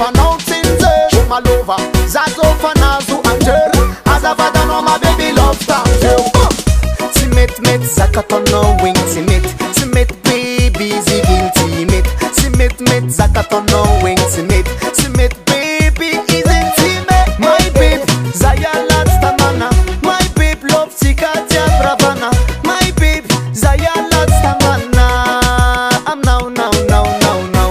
fanautinze Malova, Zazo Fanazu Angel Azavada no my baby love star Timit Zakatono wing Timit baby zigin Timit Zakatono wing Timit baby is intimate My babe Zayalat Stamana My babe love Tikatia Bravana My babe Zayalat Stamana I'm now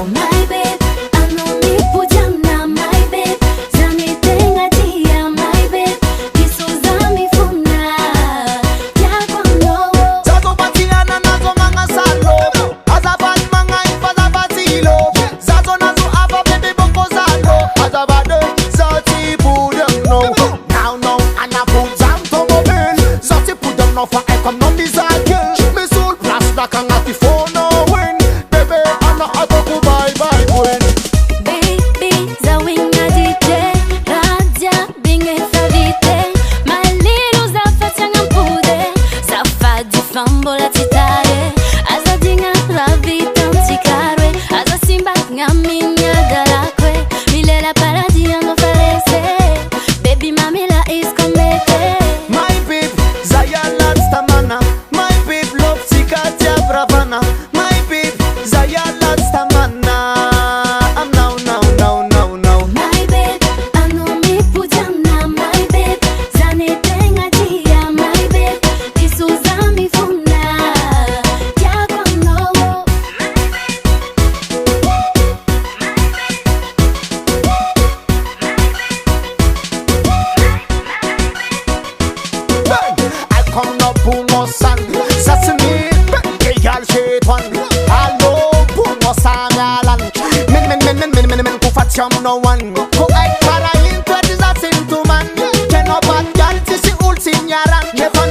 My babe, I know me pujamna My babe, zani tenga dia My babe, isuzami funa Ya kwano Zazo batiana nazo manga salo Azaban manga ifaza batilo Zazo nazo aba baby boko zalo Azabade zati pudem no Now ana pujam to mobile Zati pudem no fa ekom no bizakil Me soul plus na kangati for no win Baby ana atoku bye win Baby, zawinga dite Radia, binge favite My little zafa tianga mpude Zafa di fambola titare Aza dinga ravita mtikarwe Aza simba ngaminya galakwe Milela paradi ando farese Baby mamila is komete My babe Zayalat Stamana My babe love Tikatia Bravana My babe Zayalat Stamana I'm now My babe, I know me pujamna My babe, zane tenga dia My babe, isuzami funa Ya kwano I come up Pumo San Sasimi Eyal Shetwan Hello Pumo San Yalan Min Kufacham no one Ko ay para into disasin to man Keno bat yan tisi ulsin yaran Never